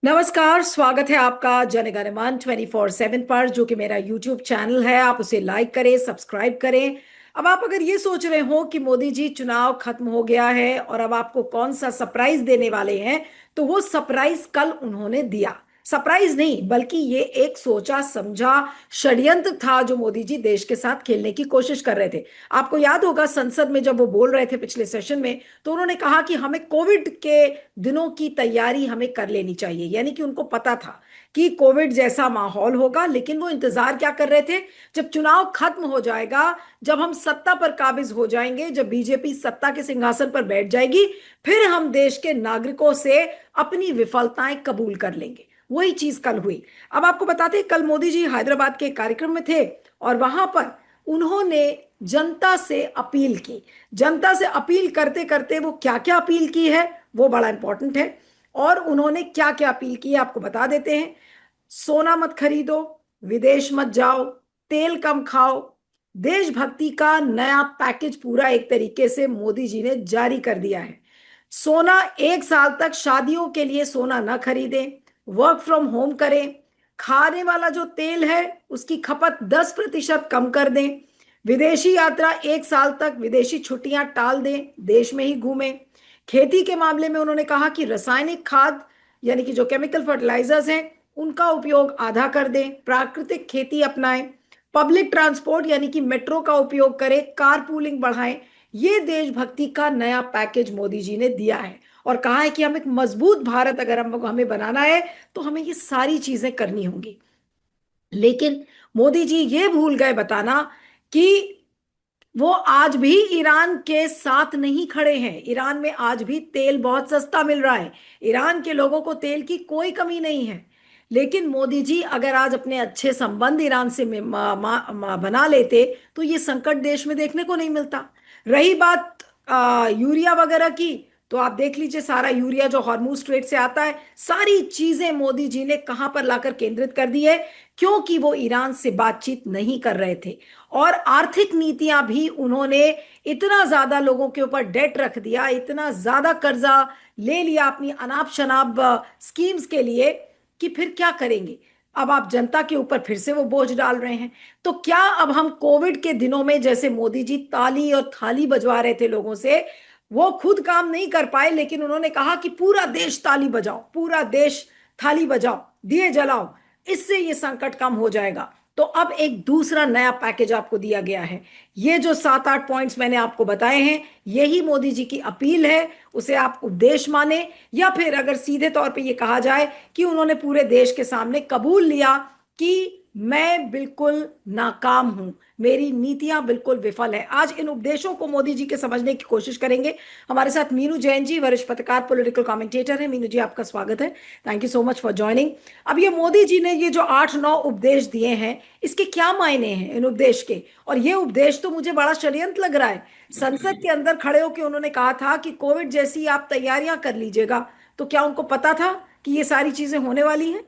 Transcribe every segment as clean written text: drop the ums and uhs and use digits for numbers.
नमस्कार, स्वागत है आपका जनगणमन 24/7 पर, जो कि मेरा यूट्यूब चैनल है। आप उसे लाइक करें, सब्सक्राइब करें। अब आप अगर ये सोच रहे हो कि मोदी जी चुनाव खत्म हो गया है और अब आपको कौन सा सरप्राइज देने वाले हैं, तो वो सरप्राइज कल उन्होंने दिया। सरप्राइज नहीं, बल्कि ये एक सोचा समझा षड्यंत्र था जो मोदी जी देश के साथ खेलने की कोशिश कर रहे थे। आपको याद होगा, संसद में जब वो बोल रहे थे पिछले सेशन में, तो उन्होंने कहा कि हमें कोविड के दिनों की तैयारी हमें कर लेनी चाहिए। यानी कि उनको पता था कि कोविड जैसा माहौल होगा, लेकिन वो इंतजार क्या कर रहे थे? जब चुनाव खत्म हो जाएगा, जब हम सत्ता पर काबिज हो जाएंगे, जब बीजेपी सत्ता के सिंहासन पर बैठ जाएगी, फिर हम देश के नागरिकों से अपनी विफलताएं कबूल कर लेंगे। वही चीज कल हुई। अब आपको बताते हैं, कल मोदी जी हैदराबाद के कार्यक्रम में थे और वहां पर उन्होंने जनता से अपील की। जनता से अपील करते करते वो क्या क्या अपील की है, वो बड़ा इंपॉर्टेंट है। और उन्होंने क्या क्या अपील की है आपको बता देते हैं। सोना मत खरीदो, विदेश मत जाओ, तेल कम खाओ। देशभक्ति का नया पैकेज पूरा एक तरीके से मोदी जी ने जारी कर दिया है। सोना 1 साल तक शादियों के लिए सोना न खरीदें, वर्क फ्रॉम होम करें, खाने वाला जो तेल है उसकी खपत 10% कम कर दें, विदेशी यात्रा 1 साल तक, विदेशी छुट्टियां टाल दें, देश में ही घूमें। खेती के मामले में उन्होंने कहा कि रासायनिक खाद यानी कि जो केमिकल फर्टिलाइजर्स हैं उनका उपयोग आधा कर दें, प्राकृतिक खेती अपनाएं, पब्लिक ट्रांसपोर्ट यानी कि मेट्रो का उपयोग करें, कार पूलिंग बढ़ाएं। ये देशभक्ति का नया पैकेज मोदी जी ने दिया है और कहा है कि हम एक मजबूत भारत अगर हमें बनाना है तो हमें ये सारी चीजें करनी होंगी। लेकिन मोदी जी ये भूल गए बताना कि वो आज भी ईरान के साथ नहीं खड़े हैं। ईरान में आज भी तेल बहुत सस्ता मिल रहा है। ईरान के लोगों को तेल की कोई कमी नहीं है। लेकिन मोदी जी अगर आज अपने अच्छे संबंध ईरान से बना लेते तो ये संकट देश में देखने को नहीं मिलता। रही बात यूरिया वगैरह की, तो आप देख लीजिए, सारा यूरिया जो हॉर्मुज स्ट्रेट से आता है, सारी चीजें मोदी जी ने कहां पर लाकर केंद्रित कर दी है, क्योंकि वो ईरान से बातचीत नहीं कर रहे थे। और आर्थिक नीतियां भी उन्होंने इतना ज्यादा लोगों के ऊपर डेट रख दिया, इतना ज्यादा कर्जा ले लिया अपनी अनाप शनाप स्कीम्स के लिए, कि फिर क्या करेंगे? अब आप जनता के ऊपर फिर से वो बोझ डाल रहे हैं। तो क्या अब हम कोविड के दिनों में जैसे मोदी जी ताली और थाली बजवा रहे थे लोगों से, वो खुद काम नहीं कर पाए, लेकिन उन्होंने कहा कि पूरा देश ताली बजाओ, पूरा देश थाली बजाओ, दिए जलाओ, इससे ये संकट कम हो जाएगा। तो अब एक दूसरा नया पैकेज आपको दिया गया है। ये जो 7-8 पॉइंट्स मैंने आपको बताए हैं, यही मोदी जी की अपील है। उसे आप उपदेश माने, या फिर अगर सीधे तौर पे ये कहा जाए कि उन्होंने पूरे देश के सामने कबूल लिया कि मैं बिल्कुल नाकाम हूं, मेरी नीतियां बिल्कुल विफल है। आज इन उपदेशों को मोदी जी के समझने की कोशिश करेंगे। हमारे साथ मीनू जैन जी, वरिष्ठ पत्रकार, पॉलिटिकल कमेंटेटर है। मीनू जी, आपका स्वागत है। Thank you so much for joining. अब ये मोदी जी ने ये जो 8-9 उपदेश दिए हैं, इसके क्या मायने हैं इन उपदेश के? और ये उपदेश तो मुझे बड़ा षड्यंत्र लग रहा है। संसद के अंदर खड़े होकर उन्होंने कहा था कि कोविड जैसी आप तैयारियां कर लीजिएगा। तो क्या उनको पता था कि ये सारी चीजें होने वाली हैं?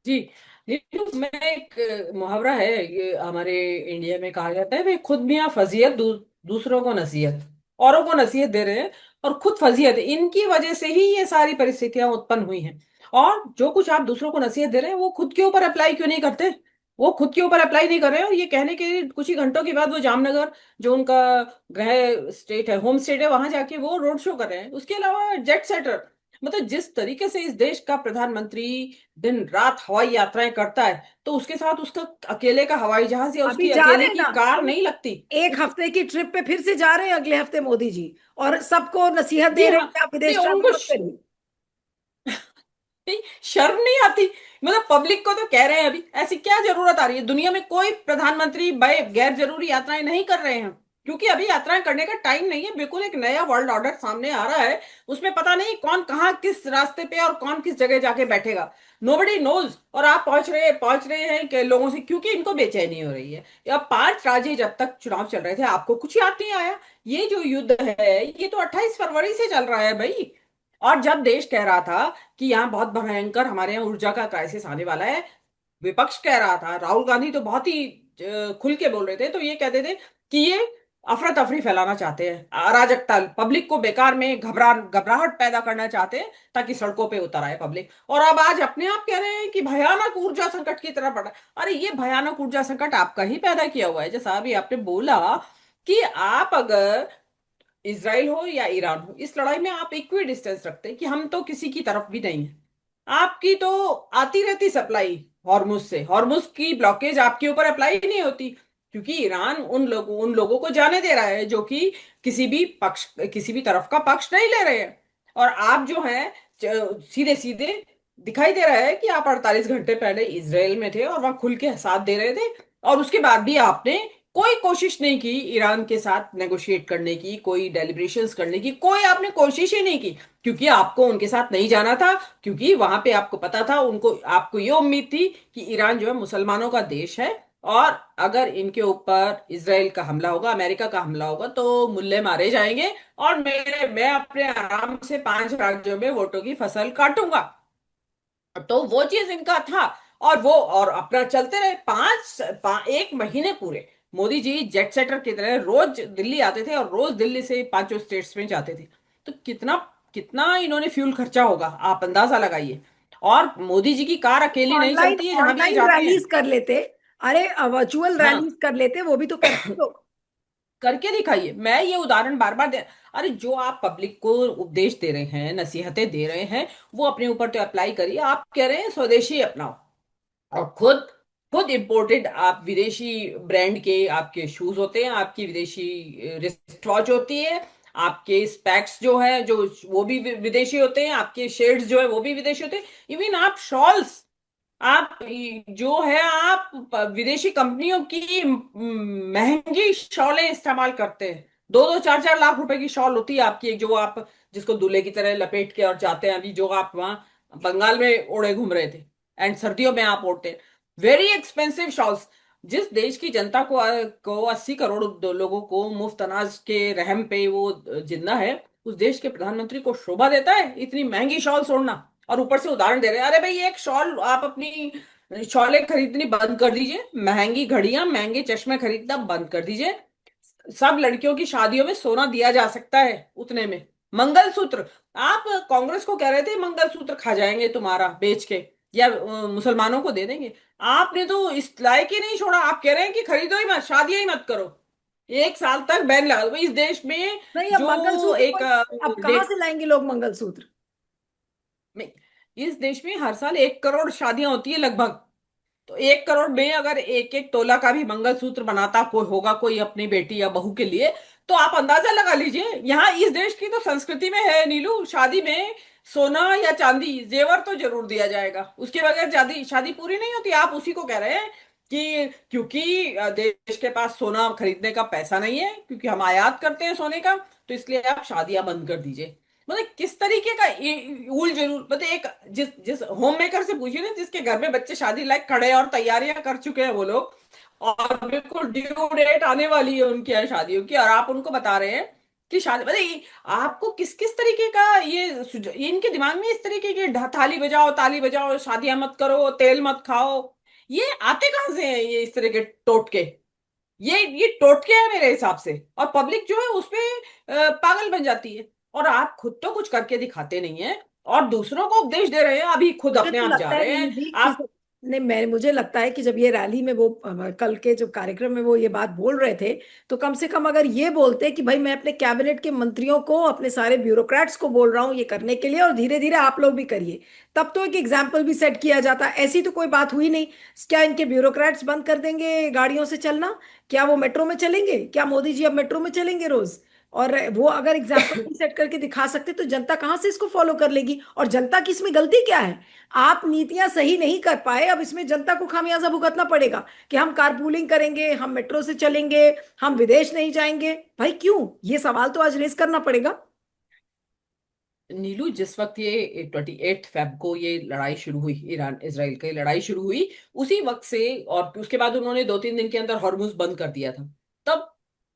जी। नीतू, मैं एक मुहावरा है, ये हमारे इंडिया में कहा जाता है, वे खुद मियाँ फजीयत दूसरों को नसीहत। औरों को नसीहत दे रहे हैं और खुद फजीयत, इनकी वजह से ही ये सारी परिस्थितियां उत्पन्न हुई हैं। और जो कुछ आप दूसरों को नसीहत दे रहे हैं वो खुद के ऊपर अप्लाई क्यों नहीं करते? वो खुद के ऊपर अप्लाई नहीं कर रहे हैं, और ये कहने के कुछ ही घंटों के बाद वो जामनगर, जो उनका गृह स्टेट है, होम स्टेट है, वहां जाके वो रोड शो कर रहे हैं। उसके अलावा जेट सेटर, मतलब जिस तरीके से इस देश का प्रधानमंत्री दिन रात हवाई यात्राएं करता है, तो उसके साथ उसका अकेले का हवाई जहाज या अभी उसकी जा रहे अकेले हैं की ना, कार नहीं लगती। एक हफ्ते की ट्रिप पे फिर से जा रहे हैं अगले हफ्ते मोदी जी, और सबको नसीहत जी दे रहे हाँ। हैं कि आप नहीं, विदेश ट्रैवल उनको मत करिए। नहीं, शर्म नहीं आती? मतलब पब्लिक को तो कह रहे हैं, अभी ऐसी क्या जरूरत आ रही है? दुनिया में कोई प्रधानमंत्री गैर जरूरी यात्राएं नहीं कर रहे हैं, क्योंकि अभी यात्राएं करने का टाइम नहीं है। बिल्कुल एक नया वर्ल्ड ऑर्डर सामने आ रहा है, उसमें पता नहीं कौन कहाँ किस रास्ते पे और कौन किस जगह जाके बैठेगा। Nobody knows. और आप पहुंच रहे हैं कि लोगों से, क्योंकि इनको बेचैनी हो रही है। अब 5 राज्य जब तक चुनाव चल रहे थे, आपको कुछ याद नहीं आया? ये जो युद्ध है, ये तो 28 फरवरी से चल रहा है भाई। और जब देश कह रहा था कि यहाँ बहुत भयंकर हमारे यहाँ ऊर्जा का क्राइसिस आने वाला है, विपक्ष कह रहा था, राहुल गांधी तो बहुत ही खुल के बोल रहे थे, तो ये कहते थे कि ये अफरा तफरी फैलाना चाहते हैं, अराजकता, पब्लिक को बेकार में घबराहट पैदा करना चाहते हैं ताकि सड़कों पे उतर आए पब्लिक। और अब आज अपने आप कह रहे हैं कि भयानक ऊर्जा संकट की तरफ बढ़ रहा है। अरे ये भयानक ऊर्जा संकट आपका ही पैदा किया हुआ है। जैसा अभी आपने बोला कि आप अगर इसराइल हो या ईरान हो, इस लड़ाई में आप इक्वी डिस्टेंस रखते हैं कि हम तो किसी की तरफ भी नहीं है। आपकी तो आती रहती सप्लाई हॉर्मुज से, हॉर्मुज की ब्लॉकेज आपके ऊपर अप्लाई ही नहीं होती, क्योंकि ईरान उन लोगों को जाने दे रहा है जो कि किसी भी तरफ का पक्ष नहीं ले रहे हैं। और आप जो हैं सीधे सीधे दिखाई दे रहा है कि आप 48 घंटे पहले इसराइल में थे और वहां खुल के साथ दे रहे थे, और उसके बाद भी आपने कोई कोशिश नहीं की ईरान के साथ नेगोशिएट करने की, कोई डेलिब्रेशंस करने की, कोई आपने कोशिश ही नहीं की, क्योंकि आपको उनके साथ नहीं जाना था। क्योंकि वहां पे आपको पता था, उनको आपको ये उम्मीद थी कि ईरान जो है मुसलमानों का देश है, और अगर इनके ऊपर इसराइल का हमला होगा, अमेरिका का हमला होगा, तो मुल्ले मारे जाएंगे और मैं अपने आराम से 5 राज्यों में वोटों की फसल काटूंगा। तो वो चीज इनका था। और वो और अपना चलते रहे 1 महीने पूरे। मोदी जी जेट सेटर की तरह रोज दिल्ली आते थे और रोज दिल्ली से 5 स्टेट्स में जाते थे। तो कितना कितना इन्होंने फ्यूल खर्चा होगा, आप अंदाजा लगाइए। और मोदी जी की कार अकेली नहीं ऑनलाइन चलती है जहां भी ये ऑनलाइन जाते हैं। रैलीज कर लेते। अरे वर्चुअल हाँ, रैलीज कर लेते, वो भी तो करते लोग। करके दिखाइए। मैं ये उदाहरण बार बार दे, अरे जो आप पब्लिक को उपदेश दे रहे हैं, नसीहतें दे रहे हैं, वो अपने ऊपर तो अप्लाई करिए। आप कह रहे हैं स्वदेशी अपनाओ, और खुद खुद इंपोर्टेड आप विदेशी ब्रांड के आपके शूज होते हैं, आपकी विदेशी रिस्ट वॉच होती है, आपके स्पेक्स जो है जो वो भी विदेशी होते हैं, आपके शेड्स जो है वो भी विदेशी होते हैं। इवन आप शॉल्स, आप जो है आप विदेशी कंपनियों की महंगी शॉलें इस्तेमाल करते हैं। 2-2 4-4 लाख रुपए की शॉल होती है आपकी, एक जो आप जिसको दूल्हे की तरह लपेट के और जाते हैं, अभी जो आप वहां बंगाल में ओढ़े घूम रहे थे, एंड सर्दियों में आप ओढ़ते हैं वेरी एक्सपेंसिव शॉल्स। जिस देश की जनता को 80 करोड़ लोगों को मुफ्त अनाज के रहम पे वो जिंदा है, उस देश के प्रधानमंत्री को शोभा देता है इतनी महंगी शॉल छोड़ना। और ऊपर से उदाहरण दे रहे हैं, अरे भाई एक शॉल आप अपनी शॉलें खरीदनी बंद कर दीजिए, महंगी घड़ियां महंगे चश्मे खरीदना बंद कर दीजिए। सब लड़कियों की शादियों में सोना दिया जा सकता है उतने में। मंगलसूत्र, आप कांग्रेस को कह रहे थे मंगलसूत्र खा जाएंगे तुम्हारा बेच के, या मुसलमानों को दे देंगे। आपने तो इस लायक ही नहीं छोड़ा, आप कह रहे हैं कि खरीदो ही मत, शादियां ही मत करो, 1 साल तक बैन लगा दो। भाई इस देश में नहीं, अब जो मंगलसूत्र एक कोई, अब कहाँ से लाएंगे लोग मंगलसूत्र? में इस देश में हर साल 1 करोड़ शादियां होती है लगभग। तो 1 करोड़ में अगर एक एक तोला का भी मंगलसूत्र बनाता कोई होगा, कोई अपनी बेटी या बहू के लिए, तो आप अंदाजा लगा लीजिए। यहाँ इस देश की तो संस्कृति में है नीलू, शादी में सोना या चांदी जेवर तो जरूर दिया जाएगा, उसके बगैर शादी शादी पूरी नहीं होती। आप उसी को कह रहे हैं कि क्योंकि देश के पास सोना खरीदने का पैसा नहीं है, क्योंकि हम आयात करते हैं सोने का, तो इसलिए आप शादियां बंद कर दीजिए। मतलब किस तरीके का उल जरूर, मतलब एक जिस जिस होम मेकर से पूछिए ना, जिसके घर में बच्चे शादी लायक खड़े हैं और तैयारियां कर चुके हैं वो लोग, और बिल्कुल ड्यू डेट आने वाली है उनकी यहाँ शादियों की, और आप उनको बता रहे हैं कि शादी, मतलब आपको किस किस तरीके का ये इनके दिमाग में इस तरीके के थाली बजाओ ताली बजाओ, शादियां मत करो, तेल मत खाओ, ये आते कहां से हैं ये इस तरह के टोटके? ये टोटके हैं मेरे हिसाब से। और पब्लिक जो है उस पे पागल बन जाती है। और आप खुद तो कुछ करके दिखाते नहीं है, और दूसरों को उपदेश दे रहे हैं, अभी खुद मुझे अपने तो आप जा लगता है रहे नीलू हैं जी कि आप। नहीं, मैं मुझे लगता है कि जब ये रैली में वो कल के जो कार्यक्रम में वो ये बात बोल रहे थे, तो कम से कम अगर ये बोलते कि भाई मैं अपने कैबिनेट के मंत्रियों को, अपने सारे ब्यूरोक्रेट्स को बोल रहा हूँ ये करने के लिए, और धीरे धीरे आप लोग भी करिए, तब तो एक एग्जाम्पल भी सेट किया जाता। ऐसी तो कोई बात हुई नहीं। क्या इनके ब्यूरोक्रेट्स बंद कर देंगे गाड़ियों से चलना? क्या वो मेट्रो में चलेंगे? क्या मोदी जी अब मेट्रो में चलेंगे रोज? और वो अगर एग्जाम्पल सेट करके दिखा सकते तो जनता कहाँ से इसको फॉलो कर लेगी? और जनता की इसमें गलती क्या है? आप नीतियां सही नहीं कर पाए, अब इसमें जनता को खामियाजा भुगतना पड़ेगा कि हम कारपूलिंग करेंगे, हम मेट्रो से चलेंगे, हम विदेश नहीं जाएंगे। भाई क्यों? ये सवाल तो आज रेस करना पड़ेगा। नीलू, जिस वक्त ये 28 फेब को ये लड़ाई शुरू हुई, ईरान इसराइल की लड़ाई शुरू हुई, उसी वक्त से, और उसके बाद उन्होंने 2-3 दिन के अंदर हॉर्मुज बंद कर दिया था। तब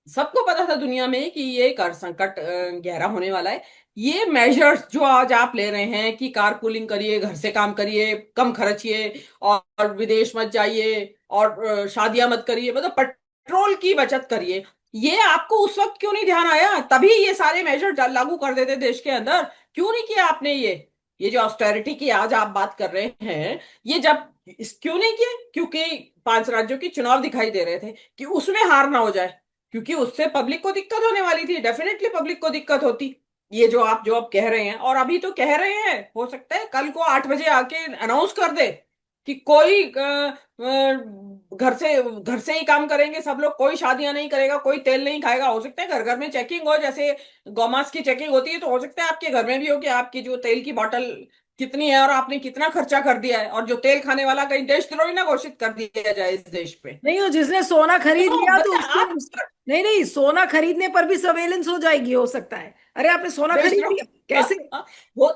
सबको पता था दुनिया में कि ये कर संकट गहरा होने वाला है। ये मेजर्स जो आज आप ले रहे हैं कि कार पूलिंग करिए, घर से काम करिए, कम खर्चिए, और विदेश मत जाइए, और शादियां मत करिए, मतलब पेट्रोल की बचत करिए, ये आपको उस वक्त क्यों नहीं ध्यान आया? तभी ये सारे मेजर लागू कर देते देश के अंदर। क्यों नहीं किया आपने ये जो ऑस्टेरिटी की आज आप बात कर रहे हैं, ये जब क्यों नहीं किए? क्योंकि 5 राज्यों की चुनाव दिखाई दे रहे थे कि उसमें हार ना हो जाए, क्योंकि उससे पब्लिक को दिक्कत होने वाली थी, डेफिनेटली पब्लिक को दिक्कत होती। ये जो आप कह रहे हैं, और अभी तो कह रहे हैं, हो सकता है कल को 8 बजे आके अनाउंस कर दे कि कोई घर से ही काम करेंगे सब लोग, कोई शादियां नहीं करेगा, कोई तेल नहीं खाएगा। हो सकता है घर घर में चेकिंग हो, जैसे गौमांस की चेकिंग होती है, तो हो सकता है आपके घर में भी हो कि आपकी जो तेल की बोतल कितनी है और आपने कितना खर्चा कर दिया है, और जो तेल खाने वाला कहीं देशद्रोही ना घोषित कर दिया जाए इस देश पे। नहीं, हो जिसने सोना खरीद तो लिया तो मतलब उसके आप नहीं नहीं, सोना खरीदने पर भी सर्वेलेंस हो जाएगी, हो सकता है। अरे आपने सोना खरीद लिया देशद्रोह, कैसे? वो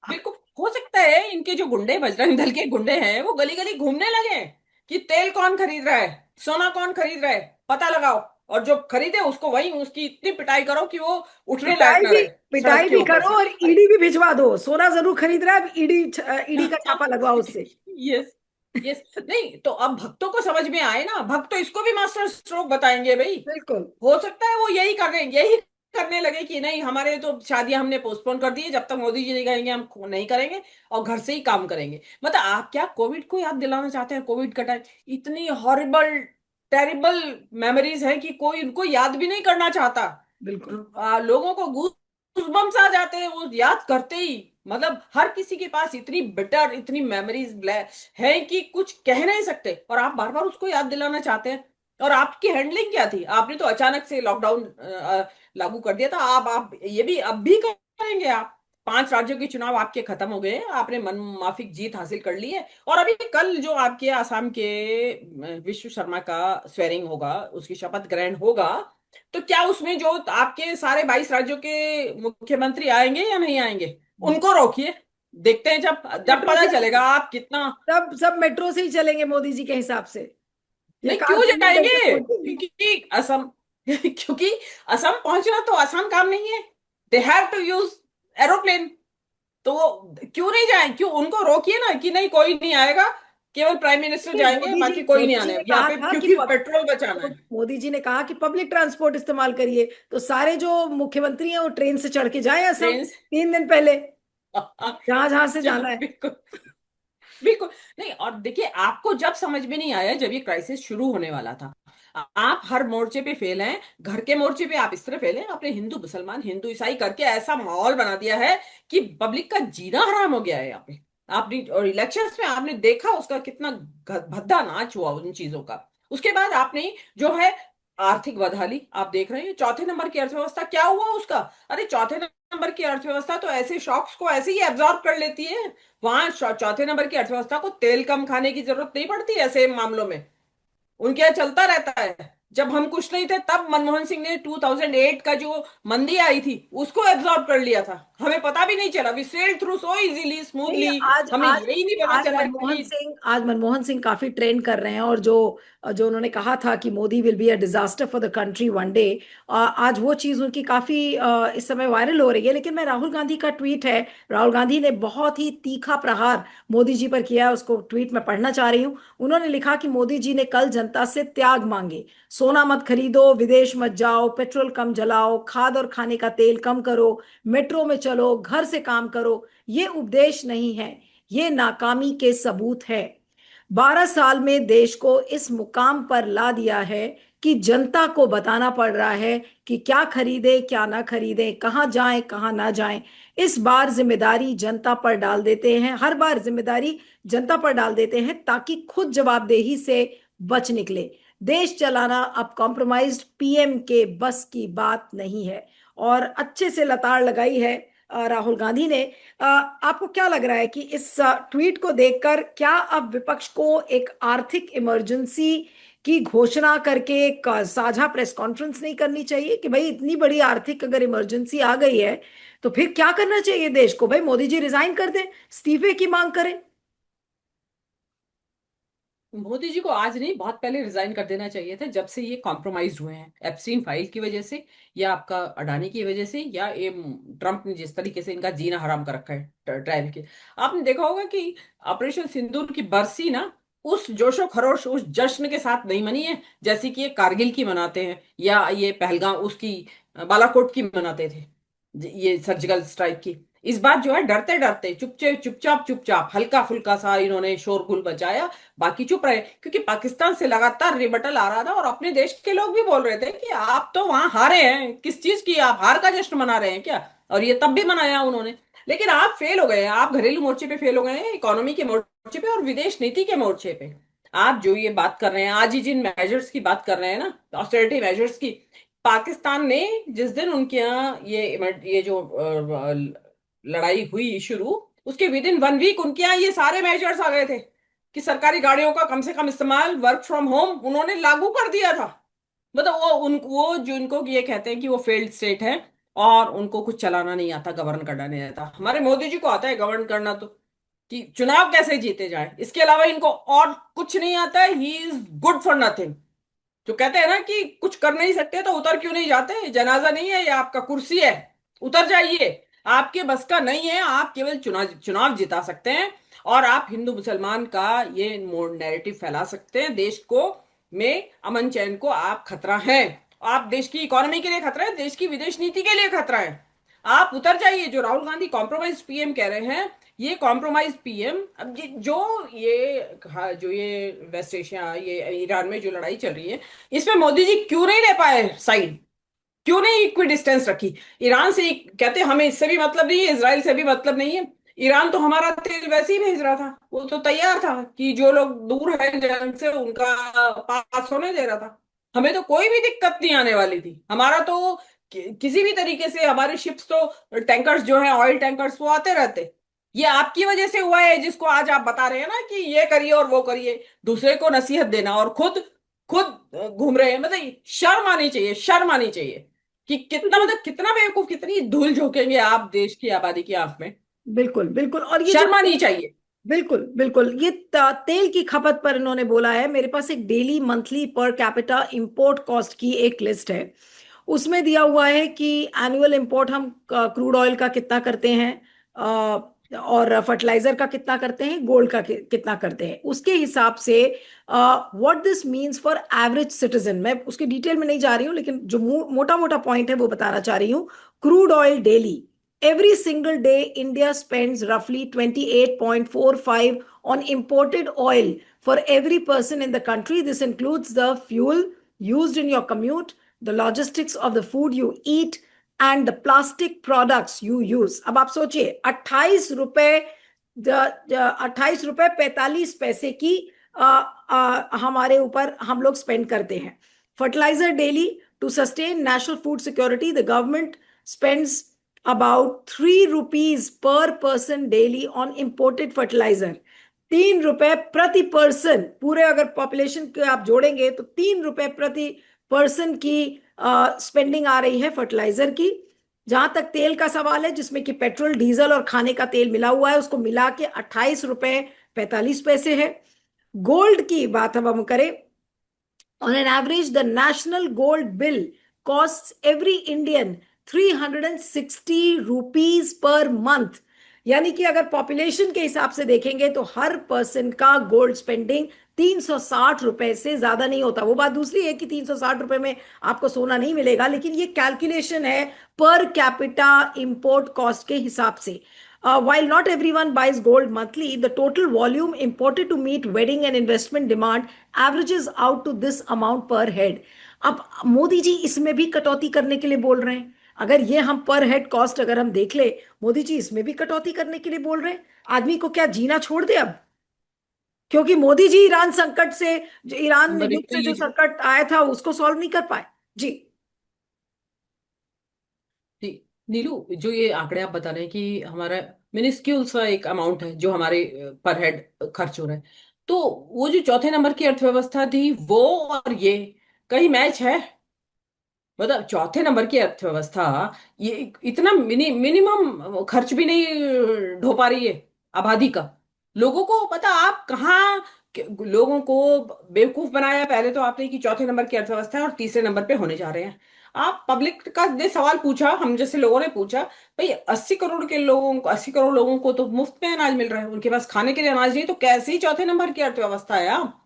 बिल्कुल हो सकता है इनके जो गुंडे, बजरंग दल के गुंडे हैं, वो गली गली घूमने लगे कि तेल कौन खरीद रहा है, सोना कौन खरीद रहा है, पता लगाओ, और जो खरीदे उसको वही उसकी इतनी पिटाई करो कि वो उठने लायक ना रहे सड़क पिटाई के भी ऊपर करो से। और अरे ईडी भी भिजवा दो। सोना जरूर खरीद रहा है, अब ईडी ईडी का छापा लगवाओ उससे। Yes, yes. नहीं तो अब भक्तों को समझ में आए ना, भक्त तो इसको भी मास्टर स्ट्रोक बताएंगे भाई। बिल्कुल। हो सकता है वो यही करने लगे कि नहीं, हमारे तो शादियां हमने पोस्टपोन कर दी है, जब तक मोदी जी नहीं कहेंगे हम नहीं करेंगे, और घर से ही काम करेंगे। मतलब आप क्या कोविड को याद दिलाना चाहते हैं? कोविड का टाइम इतनी हॉरिबल टेरिबल मेमोरीज है कि कोई उनको याद भी नहीं करना चाहता। बिल्कुल। लोगों को गूज़बम्स आ जाते हैं वो याद करते ही। मतलब हर किसी के पास इतनी बिटर, इतनी मेमोरीज है कि कुछ कह नहीं सकते, और आप बार बार उसको याद दिलाना चाहते हैं। और आपकी हैंडलिंग क्या थी? आपने तो अचानक से लॉकडाउन लागू कर दिया था। आप ये भी अब भी करेंगे आप? 5 राज्यों के चुनाव आपके खत्म हो गए, आपने मन माफिक जीत हासिल कर ली है, और अभी कल जो आपके आसाम के विश्व शर्मा का स्वेरिंग होगा, उसकी शपथ ग्रहण होगा, तो क्या उसमें जो आपके सारे 22 राज्यों के मुख्यमंत्री आएंगे या नहीं आएंगे? उनको रोकिए, देखते हैं, जब जब मेट्रो पता से चलेगा आप कितना। सब मेट्रो से ही चलेंगे मोदी जी के हिसाब से। ये नहीं, कार क्यों से नहीं करके जाएंगे? पहुंचेंगे। क्योंकि असम क्योंकि असम पहुंचना तो आसान काम नहीं है। They have to use aeroplane. तो वो क्यों नहीं जाए? क्यों उनको रोकिए ना कि नहीं कोई नहीं आएगा, केवल प्राइम मिनिस्टर नहीं, जाएंगे, बाकी कोई नहीं आने यहाँ पे, क्योंकि पेट्रोल बचाना है। मोदी जी ने कहा कि पब्लिक ट्रांसपोर्ट इस्तेमाल करिए, तो सारे जो मुख्यमंत्री हैं वो ट्रेन से चढ़ के जाए असम ट्रेन 3 दिन पहले, जहां जहां से जाना है। बिल्कुल, बिल्कुल। नहीं, और देखिए, आपको जब समझ में नहीं आया, जब ये क्राइसिस शुरू होने वाला था, आप हर मोर्चे पे फेल हैं। घर के मोर्चे पे आप इस तरह फेल हैं, आपने हिंदू मुसलमान, हिंदू ईसाई करके ऐसा माहौल बना दिया है कि पब्लिक का जीना हराम हो गया है यहाँ पे। आपने और इलेक्शंस में आपने देखा उसका कितना भद्दा नाच हुआ उन चीजों का। उसके बाद आपने जो है आर्थिक बदहाली आप देख रहे हैं, चौथे नंबर की अर्थव्यवस्था क्या हुआ उसका? अरे चौथे नंबर की अर्थव्यवस्था तो ऐसे शॉक्स को ऐसे ही एब्जॉर्ब कर लेती है। वहां चौथे नंबर की अर्थव्यवस्था को तेल कम खाने की जरूरत नहीं पड़ती ऐसे मामलों में। उनके यहाँ चलता रहता है। जब हम कुछ नहीं थे तब मनमोहन सिंह ने 2008 का जो मंदी आई थी उसको एब्जॉर्ब कर लिया था, हमें पता भी नहीं चला, we sailed through so easily नहीं, स्मूथली। आज हमें आज यही नहीं पता चला कि आज मनमोहन सिंह काफी ट्रेंड कर रहे हैं, और जो जो उन्होंने कहा था कि Modi will be a disaster for the country one day, आज वो चीज उनकी काफी इस समय वायरल हो रही है। लेकिन मैं राहुल गांधी का ट्वीट है, राहुल गांधी ने बहुत ही तीखा प्रहार मोदी जी पर किया है, उसको ट्वीट में पढ़ना चाह रही हूँ। उन्होंने लिखा कि मोदी जी ने कल जनता से त्याग मांगे, सोना मत खरीदो, विदेश मत जाओ, पेट्रोल कम जलाओ, खाद और खाने का तेल कम करो, मेट्रो में चलो, घर से काम करो। ये उपदेश नहीं है, ये नाकामी के सबूत है। 12 साल में देश को इस मुकाम पर ला दिया है कि जनता को बताना पड़ रहा है कि क्या खरीदे क्या ना खरीदे, कहाँ जाएं कहाँ ना जाएं। इस बार जिम्मेदारी जनता पर डाल देते हैं, हर बार जिम्मेदारी जनता पर डाल देते हैं ताकि खुद जवाबदेही से बच निकले। देश चलाना अब कॉम्प्रोमाइज्ड पीएम के बस की बात नहीं है। और अच्छे से लताड़ लगाई है राहुल गांधी ने। आपको क्या लग रहा है कि इस ट्वीट को देखकर क्या अब विपक्ष को एक आर्थिक इमरजेंसी की घोषणा करके एक साझा प्रेस कॉन्फ्रेंस नहीं करनी चाहिए कि भाई इतनी बड़ी आर्थिक अगर इमरजेंसी आ गई है तो फिर क्या करना चाहिए देश को? भाई मोदी जी रिजाइन कर दें, इस्तीफे की मांग करें। मोदी जी को आज नहीं, बहुत पहले रिजाइन कर देना चाहिए था, जब से ये कॉम्प्रोमाइज हुए हैं एप्सिन फाइल की वजह से, या आपका अडानी की वजह से, या ये ट्रम्प ने जिस तरीके से इनका जीना हराम कर रखा है ट्रायल के। आपने देखा होगा कि ऑपरेशन सिंदूर की बरसी ना, उस जोशो खरोश, उस जश्न के साथ नहीं मनी है जैसे कि ये कारगिल की मनाते हैं, या ये पहलगाम उसकी बालाकोट की मनाते थे, ये सर्जिकल स्ट्राइक की। इस बार जो है डरते डरते चुपचाप चुपचाप चुपचाप हल्का फुल्का सा इन्होंने शोरगुल बचाया, बाकी चुप रहे, क्योंकि पाकिस्तान से लगातार रिबटल आ रहा था और अपने देश के लोग भी बोल रहे थे कि आप तो वहां हारे हैं, किस चीज की आप हार का जश्न मना रहे हैं क्या। और ये तब भी मनाया उन्होंने। लेकिन आप फेल हो गए हैं, आप घरेलू मोर्चे पे फेल हो गए हैं, इकोनॉमी के मोर्चे पे और विदेश नीति के मोर्चे पे। आप जो ये बात कर रहे हैं, आज ही जिन मेजर्स की बात कर रहे हैं ना, ऑस्टेरिटी मेजर्स की, पाकिस्तान ने जिस दिन उनके यहाँ ये जो लड़ाई हुई शुरू, उसके विद इन 1 वीक उनके यहाँ ये सारे मेजर्स आ गए थे कि सरकारी गाड़ियों का कम से कम इस्तेमाल, वर्क फ्रॉम होम उन्होंने लागू कर दिया था। मतलब वो जो उनको ये कहते हैं कि वो फेल्ड स्टेट है और उनको कुछ चलाना नहीं आता, गवर्न करना नहीं आता। हमारे मोदी जी को आता है गवर्न करना, तो कि चुनाव कैसे जीते जाए, इसके अलावा इनको और कुछ नहीं आता है। He is good for nothing. जो कहते हैं ना कि कुछ कर नहीं सकते तो उतर क्यों नहीं जाते, जनाजा नहीं है ये आपका, कुर्सी है, उतर जाइए। आपके बस का नहीं है, आप केवल चुनाव चुनाव जिता सकते हैं और आप हिंदू मुसलमान का ये नैरेटिव फैला सकते हैं देश को, में अमन चैन को आप खतरा है। आप देश की इकोनॉमी के लिए खतरा है, देश की विदेश नीति के लिए खतरा है। आप उतर जाइए। जो राहुल गांधी कॉम्प्रोमाइज पीएम कह रहे हैं, ये कॉम्प्रोमाइज पीएम, अब जो ये वेस्ट एशिया, ये ईरान में जो लड़ाई चल रही है, इसमें मोदी जी क्यों नहीं ले पाए साइड, क्यों नहीं इक्वी डिस्टेंस रखी। ईरान से कहते हमें इससे भी मतलब नहीं है, इसराइल से भी मतलब नहीं है। ईरान तो हमारा तेल वैसे ही भेज रहा था, वो तो तैयार था कि जो लोग दूर हैं जंग से उनका पास होने दे रहा था। हमें तो कोई भी दिक्कत नहीं आने वाली थी। हमारा तो किसी भी तरीके से हमारी शिप्स तो, टैंकर्स जो है, ऑयल टैंकर्स, वो आते रहते। ये आपकी वजह से हुआ है, जिसको आज आप बता रहे हैं ना कि ये करिए और वो करिए, दूसरे को नसीहत देना और खुद खुद घूम रहे हैं। मतलब शर्म आनी चाहिए, शर्म आनी चाहिए कि कितना, बिल्कुल मतलब कितना बेवकूफ, कितनी धूल झोंकेंगे आप देश की आबादी की आंख में। बिल्कुल बिल्कुल। और ये जो शर्म आनी चाहिए। बिल्कुल बिल्कुल, ये तेल की खपत पर इन्होंने बोला है। मेरे पास एक daily monthly per capita import cost की एक लिस्ट है। उसमें दिया हुआ है कि एनुअल इंपोर्ट हम क्रूड ऑयल का कितना करते हैं, और फर्टिलाइजर का कितना करते हैं, गोल्ड का कितना करते हैं, उसके हिसाब से what this means for average citizen. मैं उसके डिटेल में नहीं जा रही हूँ, लेकिन जो मोटा मोटा पॉइंट है वो बताना चाह रही हूँ। Crude oil daily, every single day India spends roughly 28.45 on imported oil for every person in the country. This includes the fuel used in your commute, the logistics of the food you eat, and the plastic products you use. अब आप सोचिए, 28 रुपए, 28 रुपए 45 पैसे की हमारे ऊपर हम लोग स्पेंड करते हैं। Fertiliser daily, to sustain national food security the government spends about 3 rupees per person daily on imported fertilizer। 3 रुपए प्रति पर्सन, पूरे अगर पॉपुलेशन के आप जोड़ेंगे तो 3 रुपए प्रति पर्सन की स्पेंडिंग आ रही है फर्टिलाइजर की। जहां तक तेल का सवाल है, जिसमें कि पेट्रोल, डीजल और खाने का तेल मिला हुआ है, उसको मिला के 28 रुपए 45 पैसे है। गोल्ड की बात अब हम करें, on an average, the national gold bill costs every Indian 360 rupees per month। यानी कि अगर पॉपुलेशन के हिसाब से देखेंगे तो हर पर्सन का गोल्ड स्पेंडिंग 360 रुपए से ज्यादा नहीं होता। वो बात दूसरी है कि 360 रुपए में आपको सोना नहीं मिलेगा, लेकिन ये कैलकुलेशन है पर कैपिटा इंपोर्ट कॉस्ट के हिसाब से। While not everyone buys gold monthly, the total volume imported to meet wedding and investment demand averages out to this amount per head। अब मोदी जी इसमें भी कटौती करने के लिए बोल रहे हैं। अगर ये हम पर हेड कॉस्ट अगर हम देख ले, मोदी जी इसमें भी कटौती करने के लिए बोल रहे हैं। आदमी को क्या जीना छोड़ दे अब? क्योंकि मोदी जी ईरान संकट से, जो ईरान नंबर युद्ध एक तो से ये जो संकट आया था उसको सॉल्व नहीं कर पाए। जी। जी, नीलू, जो ये आंकड़े आप बता रहे हैं कि हमारा मिनिस्क्यूल सा एक अमाउंट है जो हमारे पर हेड खर्च हो रहा है, तो वो जो चौथे नंबर की अर्थव्यवस्था थी वो और ये कहीं मैच है? मतलब चौथे नंबर की अर्थव्यवस्था ये इतना मिनिमम खर्च भी नहीं ढो पा रही है आबादी का। लोगों को पता, आप कहाँ लोगों को बेवकूफ बनाया पहले तो आपने कि चौथे नंबर की अर्थव्यवस्था है और तीसरे नंबर पे होने जा रहे हैं। आप पब्लिक का ने सवाल पूछा, हम जैसे लोगों ने पूछा, भाई 80 करोड़ लोगों को तो मुफ्त में अनाज मिल रहा है, उनके पास खाने के लिए अनाज नहीं, तो कैसे ही चौथे नंबर की अर्थव्यवस्था है आप।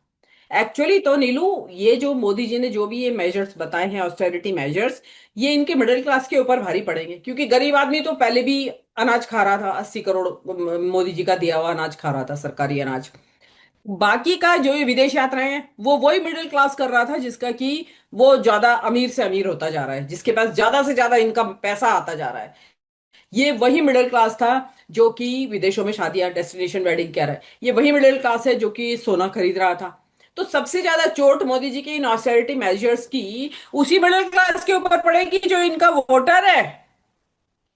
एक्चुअली तो नीलू, ये जो मोदी जी ने जो भी ये मेजर्स बताए हैं, ऑस्टेरिटी मेजर्स, ये इनके मिडिल क्लास के ऊपर भारी पड़ेंगे, क्योंकि गरीब आदमी तो पहले भी अनाज खा रहा था, 80 करोड़ मोदी जी का दिया हुआ अनाज खा रहा था, सरकारी अनाज। बाकी का जो ये विदेश यात्राएं हैं, वो वही मिडिल क्लास कर रहा था, जिसका कि वो ज्यादा अमीर से अमीर होता जा रहा है, जिसके पास ज्यादा से ज्यादा इनकम पैसा आता जा रहा है। ये वही मिडिल क्लास था जो कि विदेशों में शादियां, डेस्टिनेशन वेडिंग कह रहा है, ये वही मिडिल क्लास है जो कि सोना खरीद रहा था। तो सबसे ज्यादा चोट मोदी जी के इन ऑस्टेरिटी मेजर्स की उसी मिडिल क्लास के ऊपर पड़ेगी जो इनका वोटर है।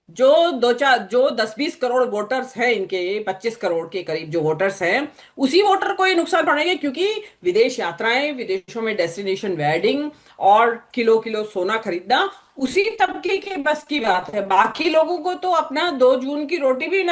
जो दो चार जो 10-20 करोड़ वोटर्स हैं इनके, 25 करोड़ के करीब जो वोटर्स हैं, उसी वोटर को ये नुकसान पड़ेगा, क्योंकि विदेश यात्राएं, विदेशों में डेस्टिनेशन वेडिंग और किलो किलो सोना खरीदना उसी तबके के बस की बात है। बाकी लोगों को तो अपना 2 जून की रोटी भी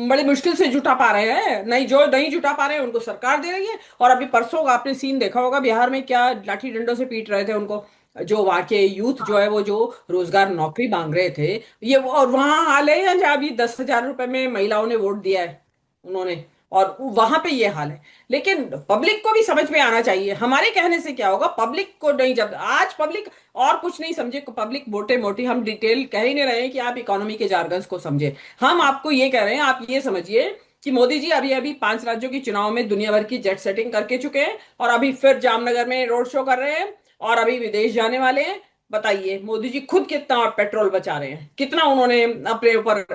बड़ी मुश्किल से जुटा पा रहे हैं, नहीं जो नहीं जुटा पा रहे हैं उनको सरकार दे रही है। और अभी परसों आपने सीन देखा होगा, बिहार में क्या लाठी डंडों से पीट रहे थे उनको, जो वहां के यूथ जो है वो जो रोजगार नौकरी मांग रहे थे। और वहां हाल है या जहाँ अभी 10,000 रुपए में महिलाओं ने वोट दिया है उन्होंने, और वहां पे ये हाल है। लेकिन पब्लिक को भी समझ में आना चाहिए, हमारे कहने से क्या होगा, पब्लिक को नहीं, जब आज पब्लिक और कुछ नहीं समझे, पब्लिक मोटे मोटी, हम डिटेल कह ही नहीं रहे हैं कि आप इकोनॉमी के जार्गन्स को समझे, हम आपको ये कह रहे हैं, आप ये समझिए कि मोदी जी अभी अभी 5 राज्यों की चुनाव में दुनिया भर की जेट सेटिंग करके चुके हैं, और अभी फिर जामनगर में रोड शो कर रहे हैं, और अभी विदेश जाने वाले हैं। बताइए मोदी जी खुद कितना पेट्रोल बचा रहे हैं, कितना उन्होंने अपने ऊपर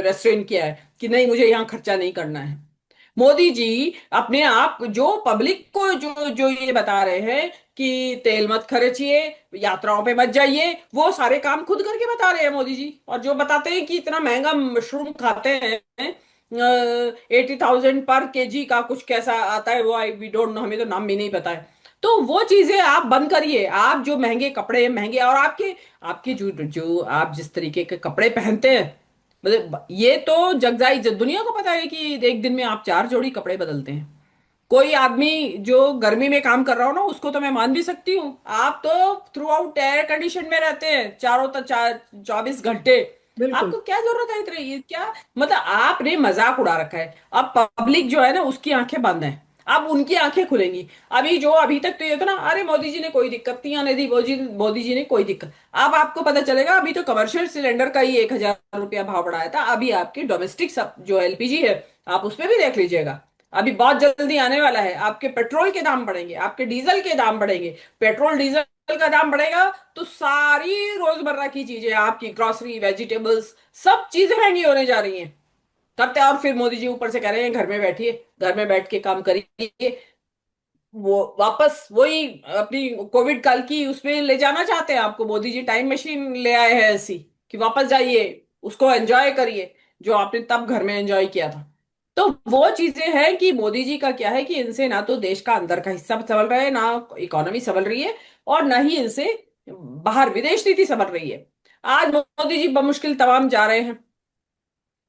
रेस्ट्रेन किया है कि नहीं मुझे यहाँ खर्चा नहीं करना है। मोदी जी अपने आप जो पब्लिक को जो जो ये बता रहे हैं कि तेल मत खर्चिए, यात्राओं पे मत जाइए, वो सारे काम खुद करके बता रहे हैं मोदी जी। और जो बताते हैं कि इतना महंगा मशरूम खाते हैं, 80,000 पर केजी का कुछ कैसा आता है वो, आई वी डोंट नो, हमें तो नाम भी नहीं पता है। तो वो चीजें आप बंद करिए, आप जो महंगे कपड़े, महंगे, और आपके आपके जो जो आप जिस तरीके के कपड़े पहनते हैं, मतलब ये तो जगजाई दुनिया को पता है कि एक दिन में आप 4 जोड़ी कपड़े बदलते हैं। कोई आदमी जो गर्मी में काम कर रहा हो ना, उसको तो मैं मान भी सकती हूँ, आप तो थ्रू आउट एयर कंडीशन में रहते हैं चारों तक 24 घंटे। बिल्कुल। आपको क्या जरूरत है इतनी, ये क्या मतलब, आपने मजाक उड़ा रखा है। अब पब्लिक जो है ना, उसकी आंखें बंद हैं, अब उनकी आंखें खुलेंगी। अभी जो अभी तक तो ये था ना, अरे मोदी जी ने कोई दिक्कत नहीं आने दी, मोदी जी ने कोई दिक्कत। अब आपको पता चलेगा, अभी तो कमर्शियल सिलेंडर का ही 1,000 रुपया भाव बढ़ाया था, अभी आपकी डोमेस्टिक सब जो एलपीजी है, आप उसमें भी देख लीजिएगा। अभी बहुत जल्दी आने वाला है, आपके पेट्रोल के दाम बढ़ेंगे, आपके डीजल के दाम बढ़ेंगे। पेट्रोल डीजल का दाम बढ़ेगा तो सारी रोजमर्रा की चीजें, आपकी ग्रोसरी, वेजिटेबल्स, सब चीजें महंगी होने जा रही हैं। करते, और फिर मोदी जी ऊपर से कह रहे हैं घर में बैठिए, घर में बैठ के काम करिए। वो वापस वही अपनी कोविड काल की उसमें ले जाना चाहते हैं आपको, मोदी जी टाइम मशीन ले आए हैं ऐसी, कि वापस जाइए, उसको एंजॉय करिए जो आपने तब घर में एंजॉय किया था। तो वो चीजें हैं कि मोदी जी का क्या है कि इनसे ना तो देश का अंदर का हिस्सा संभल रहा है, ना इकोनॉमी संभल रही है, और ना ही इनसे बाहर विदेश नीति संभल रही है। आज मोदी जी बमुश्किल तमाम जा रहे हैं,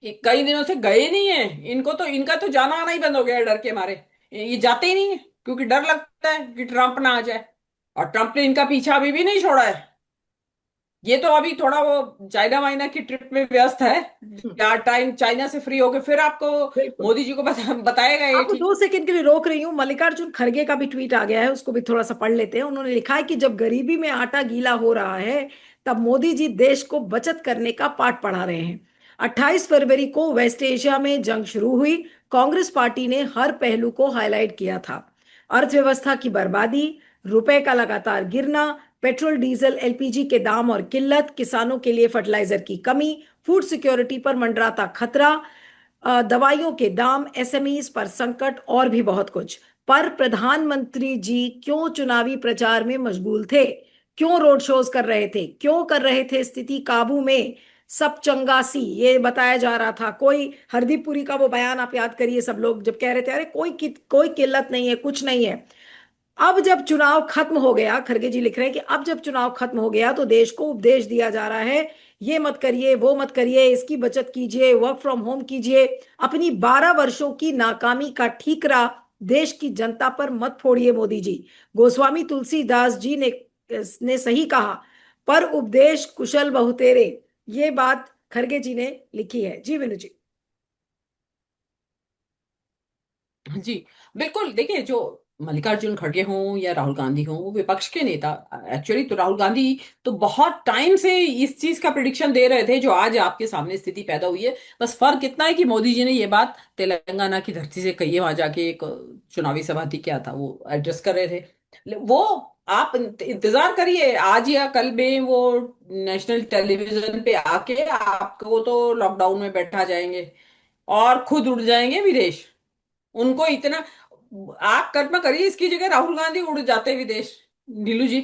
ये कई दिनों से गए नहीं है, इनको तो, इनका तो जाना आना ही बंद हो गया है डर के मारे। ये जाते ही नहीं है, क्योंकि डर लगता है कि ट्रंप ना आ जाए, और ट्रंप ने इनका पीछा अभी भी नहीं छोड़ा है। ये तो अभी थोड़ा वो चाइना वाइना की ट्रिप में व्यस्त है, या टाइम चाइना से फ्री होके फिर आपको बिल्कुल। मोदी जी को बताएगा ये आपको ठीक। 2 सेकंड के लिए रोक रही हूँ, मल्लिकार्जुन खड़गे का भी ट्वीट आ गया है, उसको भी थोड़ा सा पढ़ लेते हैं। उन्होंने लिखा है कि जब गरीबी में आटा गीला हो रहा है, तब मोदी जी देश को बचत करने का पाठ पढ़ा रहे हैं। 28 फरवरी को वेस्ट एशिया में जंग शुरू हुई, कांग्रेस पार्टी ने हर पहलू को हाईलाइट किया था। अर्थव्यवस्था की बर्बादी, रुपए का लगातार गिरना, पेट्रोल डीजल एलपीजी के दाम और किल्लत, किसानों के लिए फर्टिलाइजर की कमी, फूड सिक्योरिटी पर मंडराता खतरा, दवाइयों के दाम, एसएमईज पर संकट, और भी बहुत कुछ। पर प्रधानमंत्री जी क्यों चुनावी प्रचार में मशगूल थे? क्यों रोड शोज कर रहे थे? क्यों कर रहे थे स्थिति काबू में? सब चंगासी ये बताया जा रहा था। कोई हरदीप पुरी का वो बयान आप याद करिए, सब लोग जब कह रहे थे अरे कोई किल्लत नहीं है, कुछ नहीं है। अब जब चुनाव खत्म हो गया, खड़गे जी लिख रहे हैं कि अब जब चुनाव खत्म हो गया तो देश को उपदेश दिया जा रहा है, ये मत करिए, वो मत करिए, इसकी बचत कीजिए, वर्क फ्रॉम होम कीजिए। अपनी 12 वर्षों की नाकामी का ठीकरा देश की जनता पर मत फोड़िए मोदी जी। गोस्वामी तुलसीदास जी ने सही कहा, पर उपदेश कुशल बहु तेरे। ये बात खरगे जी ने लिखी है। जी विनु जी। जी बिल्कुल। देखिए, जो मल्लिकार्जुन खड़गे हों या राहुल गांधी हों, वो विपक्ष के नेता। एक्चुअली तो राहुल गांधी तो बहुत टाइम से इस चीज का प्रिडिक्शन दे रहे थे जो आज आपके सामने स्थिति पैदा हुई है। बस फर्क इतना है कि मोदी जी ने ये बात तेलंगाना की धरती से कही है, वहां जाके एक चुनावी सभा थी, क्या था वो, एड्रेस कर रहे थे। वो आप इंतजार करिए, आज या कल में वो नेशनल टेलीविजन पे आके आपको तो लॉकडाउन में बैठा जाएंगे और खुद उड़ जाएंगे विदेश। उनको इतना, आप कल्पना करिए इसकी जगह राहुल गांधी उड़ जाते विदेश, नीलू जी।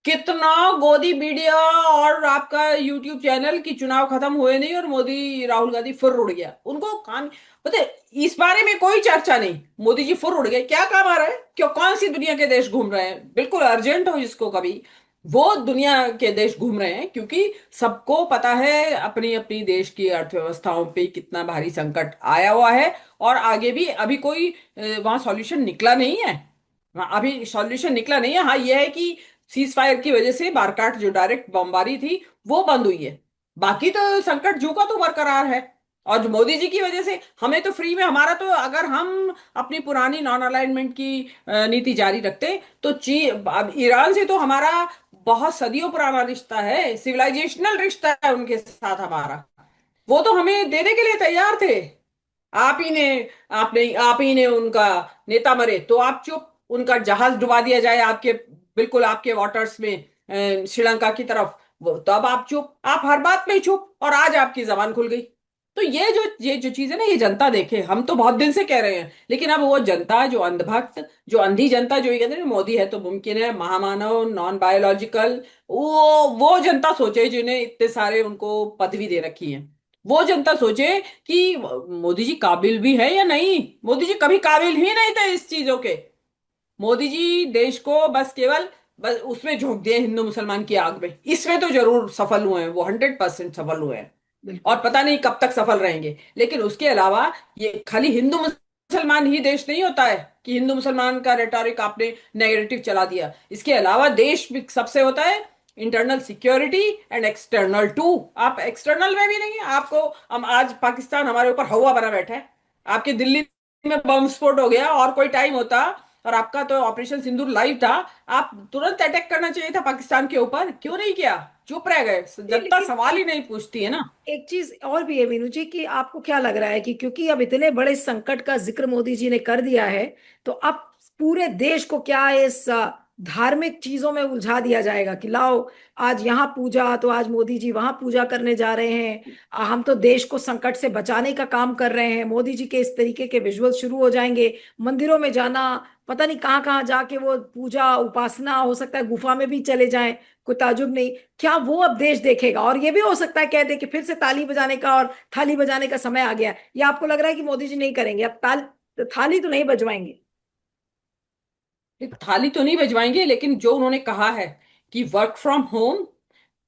कितना गोदी मीडिया और आपका यूट्यूब चैनल की चुनाव खत्म हुए नहीं और मोदी राहुल गांधी फिर उड़ गया, उनको कान, पता है, इस बारे में कोई चर्चा नहीं। मोदी जी फिर उड़ गए, क्या काम आ रहा है, क्यों, कौन सी दुनिया के देश घूम रहे हैं, बिल्कुल अर्जेंट हो जिसको कभी, वो दुनिया के देश घूम रहे हैं, क्योंकि सबको पता है अपनी अपनी देश की अर्थव्यवस्थाओं पे कितना भारी संकट आया हुआ है। और आगे भी अभी कोई वहां सॉल्यूशन निकला नहीं है। अभी सॉल्यूशन निकला नहीं है। हाँ, यह है कि सीज फायर की वजह से बारकाट जो डायरेक्ट बमबारी थी वो बंद हुई है। बाकी तो संकट जो का तो बरकरार है। और जो मोदी जी की वजह से हमें तो फ्री में, हमारा तो, अगर हम अपनी पुरानी नॉन अलाइनमेंट की नीति जारी रखते तो अब ईरान से तो हमारा बहुत सदियों पुराना रिश्ता है, सिविलाइजेशनल रिश्ता है उनके साथ हमारा। वो तो हमें देने के लिए तैयार थे। आप ही ने आप ही ने उनका नेता मरे तो आप चुप, उनका जहाज डुबा दिया जाए आपके, बिल्कुल आपके वाटर्स में, श्रीलंका की तरफ, वो तब आप चुप, आप हर बात में चुप, और आज आपकी जबान खुल गई। तो ये जो चीज है ना, ये जनता देखे, हम तो बहुत दिन से कह रहे हैं, लेकिन अब वो जनता जो अंधभक्त, जो अंधी जनता, जो ये कहते हैं ना, मोदी है तो मुमकिन है, महामानव, नॉन बायोलॉजिकल, वो जनता सोचे जिन्हें इतने सारे उनको पदवी दे रखी है। वो जनता सोचे कि मोदी जी काबिल भी है या नहीं। मोदी जी कभी काबिल ही नहीं थे इस चीजों के। मोदी जी देश को बस केवल, बस उसमें झोंक दिए हिंदू मुसलमान की आग में, इसमें तो जरूर सफल हुए हैं, वो 100% सफल हुए हैं। बिल्कुल। और पता नहीं कब तक सफल रहेंगे। लेकिन उसके अलावा ये खाली हिंदू मुसलमान ही देश नहीं होता है कि हिंदू मुसलमान का रेटोरिक आपने नेगेटिव चला दिया। इसके अलावा देश भी सबसे होता है internal security and external too. आप एक्सटर्नल में भी नहीं है आपको। हम आज पाकिस्तान हमारे ऊपर हवा बना बैठा है। आपके दिल्ली में बम स्फोट हो गया, और कोई टाइम होता और आपका तो ऑपरेशन सिंदूर लाइव था, आप तुरंत अटैक करना चाहिए था पाकिस्तान के ऊपर, क्यों नहीं किया, चुप रह गए। नहीं, जनता लेकिन सवाल ही नहीं पूछती है ना। एक चीज और भी है मीनू जी, कि आपको क्या लग रहा है कि क्योंकि अब इतने बड़े संकट का जिक्र मोदी जी ने कर दिया है, तो अब पूरे देश को क्या इस धार्मिक चीजों में उलझा दिया जाएगा कि लाओ, आज यहाँ पूजा तो आज मोदी जी वहां पूजा करने जा रहे हैं। हम तो देश को संकट से बचाने का काम कर रहे हैं, मोदी जी के इस तरीके के विजुअल शुरू हो जाएंगे। मंदिरों में जाना, पता नहीं कहाँ कहाँ जाके वो पूजा उपासना, हो सकता है गुफा में भी चले जाएं, कोई ताजुब नहीं। क्या वो अब देश देखेगा? और ये भी हो सकता है कह दे कि फिर से ताली बजाने का और थाली बजाने का समय आ गया। या आपको लग रहा है कि मोदी जी नहीं करेंगे अब थाली तो नहीं बजवाएंगे? थाली तो नहीं बजवाएंगे, लेकिन जो उन्होंने कहा है कि work from home,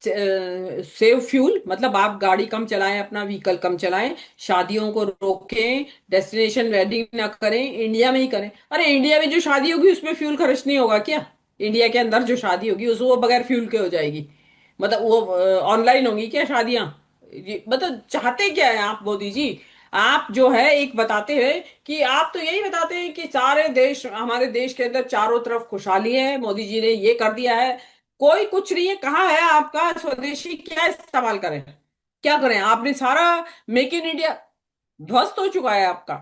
save fuel, मतलब आप गाड़ी कम चलाएं, अपना व्हीकल कम चलाएं, शादियों को रोकें, डेस्टिनेशन वेडिंग ना करें, इंडिया में ही करें। अरे इंडिया में जो शादी होगी उसमें फ्यूल खर्च नहीं होगा क्या? इंडिया के अंदर जो शादी होगी उस वो बगैर फ्यूल के हो जाएगी? मतलब वो ऑनलाइन होंगी क्या शादियां? मतलब चाहते क्या है आप मोदी जी? आप जो है एक बताते हैं कि आप तो यही बताते हैं कि सारे देश, हमारे देश के अंदर चारों तरफ खुशहाली है, मोदी जी ने ये कर दिया है। कोई कुछ नहीं है, कहाँ है आपका स्वदेशी, क्या इस्तेमाल करें, क्या करें? आपने सारा मेक इन इंडिया ध्वस्त हो चुका है आपका।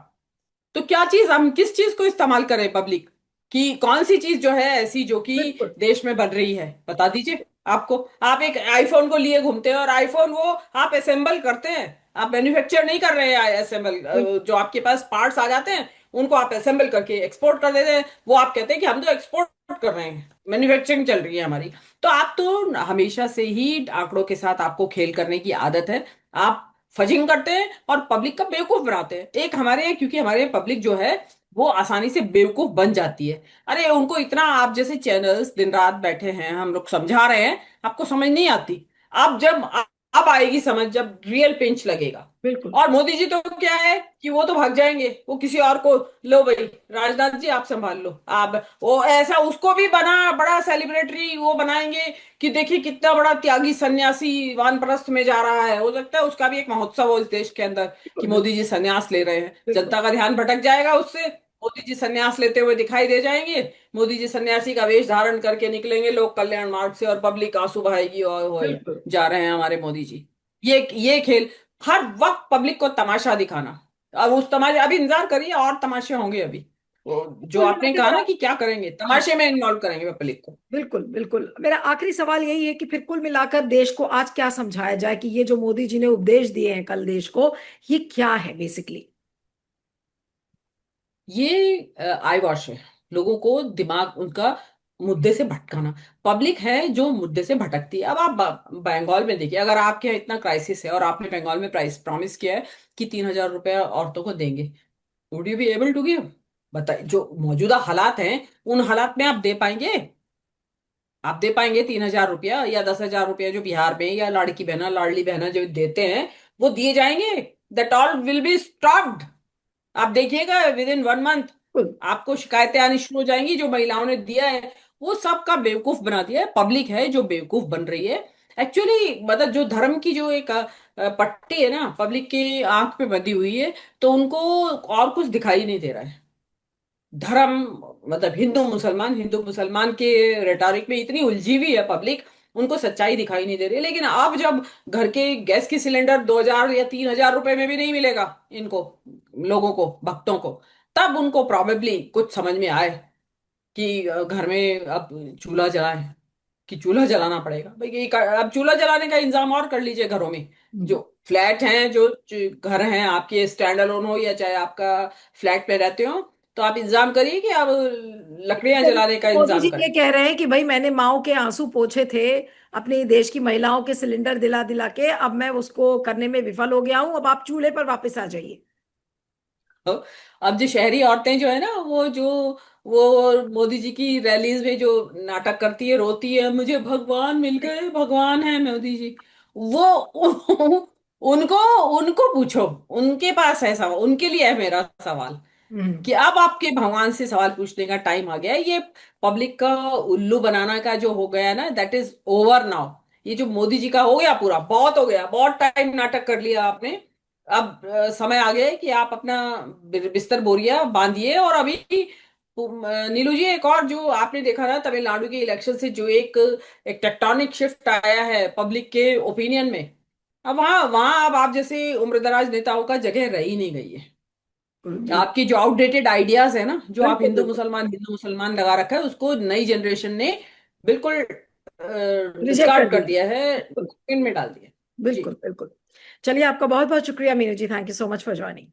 तो क्या चीज, हम किस चीज को इस्तेमाल करें पब्लिक, कि कौन सी चीज जो है ऐसी जो कि बिल्कुल। देश में बन रही है, बता दीजिए। आपको, आप एक आईफोन को लिए घूमते हैं और आईफोन वो आप असेंबल करते हैं, आप मैन्युफैक्चर नहीं कर रहे हैं असेंबल। बिल्कुल। जो आपके पास पार्ट्स आ जाते हैं उनको आप असेंबल करके एक्सपोर्ट कर देते हैं, वो आप कहते हैं कि हम तो एक्सपोर्ट कर रहे हैं, मैन्युफैक्चरिंग चल रही है हमारी। तो आप तो हमेशा से ही आंकड़ों के साथ आपको खेल करने की आदत है। आप फजिंग करते हैं और पब्लिक का बेवकूफ बनाते हैं। एक हमारे यहाँ, क्योंकि हमारे पब्लिक जो है वो आसानी से बेवकूफ बन जाती है। अरे उनको इतना, आप जैसे चैनल्स दिन रात बैठे हैं, हम लोग समझा रहे हैं, आपको समझ नहीं आती। आप जब अब आएगी समझ जब रियल पिंच लगेगा। बिल्कुल और मोदी जी तो क्या है कि वो तो भाग जाएंगे, वो किसी और को, लो भाई राजनाथ जी आप संभाल लो आप, वो ऐसा उसको भी बना बड़ा सेलिब्रेटरी वो बनाएंगे कि देखिए कितना बड़ा त्यागी सन्यासी वानप्रस्थ में जा रहा है। हो सकता है उसका भी एक महोत्सव हो इस देश के अंदर कि बिल्कुल मोदी जी सन्यास ले रहे हैं, बिल्कुल जनता का ध्यान भटक जाएगा उससे। मोदी जी सन्यास लेते हुए दिखाई दे जाएंगे, मोदी जी सन्यासी का वेश धारण करके निकलेंगे लोक कल्याण मार्ग से, और पब्लिक आंसू बहाएगी और बिल्कुल जा रहे हैं हमारे मोदी जी। ये खेल, हर वक्त पब्लिक को तमाशा दिखाना। अब उस तमाशे, अभी इंतजार करिए और तमाशे होंगे अभी। वो जो कुल मिला आपने के कहा मेरा, ना कि क्या करेंगे, हाँ, तमाशे में इन्वॉल्व करेंगे पब्लिक को। बिल्कुल बिल्कुल, मेरा आखिरी सवाल यही है कि फिर कुल मिलाकर देश को आज क्या समझाया जाए कि ये जो मोदी जी ने उपदेश दिए हैं कल देश को, ये क्या है बेसिकली? ये आई वॉश है, लोगों को दिमाग उनका मुद्दे से भटकाना। पब्लिक है जो मुद्दे से भटकती है। अब आप बंगाल में देखिए, अगर आपके यहाँ इतना क्राइसिस है और आपने बंगाल में प्राइस प्रॉमिस किया है कि 3,000 रुपया औरतों को देंगे, would you be able to give? बताइए, जो मौजूदा हालात हैं उन हालात में आप दे पाएंगे? आप दे पाएंगे 3,000 रुपया या 10,000 रुपया जो बिहार में या लाड़की बहना लाडली बहना जो देते हैं, वो दिए जाएंगे? That all will be stopped. आप देखिएगा विद इन 1 मंथ बिल्कुल आपको शिकायतें आनी शुरू हो जाएंगी। जो महिलाओं ने दिया है वो सबका बेवकूफ बना दिया है, पब्लिक है जो बेवकूफ बन रही है। एक्चुअली मतलब जो धर्म की जो एक पट्टी है ना पब्लिक की आंख पे बंधी हुई है, तो उनको और कुछ दिखाई नहीं दे रहा है। धर्म मतलब हिंदू मुसलमान के रेटोरिक में इतनी उलझी हुई है पब्लिक, उनको सच्चाई दिखाई नहीं दे रही। लेकिन अब जब घर के गैस की सिलेंडर 2,000 या 3,000 रुपए में भी नहीं मिलेगा इनको, लोगों को, भक्तों को, तब उनको प्रॉबेबली कुछ समझ में आए कि घर में अब चूल्हा जलाएं, कि चूल्हा जलाना पड़ेगा भाई। अब चूल्हा जलाने का इंतजाम और कर लीजिए घरों में। जो फ्लैट हैं, जो घर हैं आपके, स्टैंड अलोन हो या चाहे आपका फ्लैट पे रहते हो, तो आप इंतजाम करिए कि अब लकड़ियां जलाने का मोदी जी इंतजाम ये करें। कह रहे हैं कि भाई मैंने माओ के आंसू पोंछे थे अपने देश की महिलाओं के सिलेंडर दिला दिला के, अब मैं उसको करने में विफल हो गया हूं, अब आप चूल्हे पर वापस आ जाइए। तो अब जो शहरी औरतें जो है ना, वो मोदी जी की रैलीज में जो नाटक करती है, रोती है, मुझे भगवान मिल गए, भगवान है मोदी जी, वो उनको उनको पूछो, उनके पास है सवाल, उनके लिए है मेरा सवाल हम्म कि अब आपके भगवान से सवाल पूछने का टाइम आ गया है। ये पब्लिक का उल्लू बनाना का जो हो गया ना, दैट इज ओवर नाउ। ये जो मोदी जी का हो गया पूरा, बहुत हो गया, बहुत टाइम नाटक कर लिया आपने। अब समय आ गया है कि आप अपना बिस्तर बोरिया बांधिए। और अभी नीलू जी, एक और जो आपने देखा ना तमिलनाडु के इलेक्शन से, जो एक टेक्टोनिक शिफ्ट आया है पब्लिक के ओपिनियन में, अब वहां वहां अब आप जैसे उम्रदराज नेताओं का जगह रही नहीं गई है। बिल्कुल आपकी जो आउटडेटेड आइडियाज है ना, जो आप बिल्कुल बिल्कुल हिंदू मुसलमान लगा रखा है, उसको नई जनरेशन ने बिल्कुल रिजेक्ट कर डिस्कार्ड कर दिया। दिया है, बिल्कुल इन में डाल दिया। जी। बिल्कुल बिल्कुल। चलिए, आपका बहुत बहुत शुक्रिया Meenu ji, thank you so much for joining.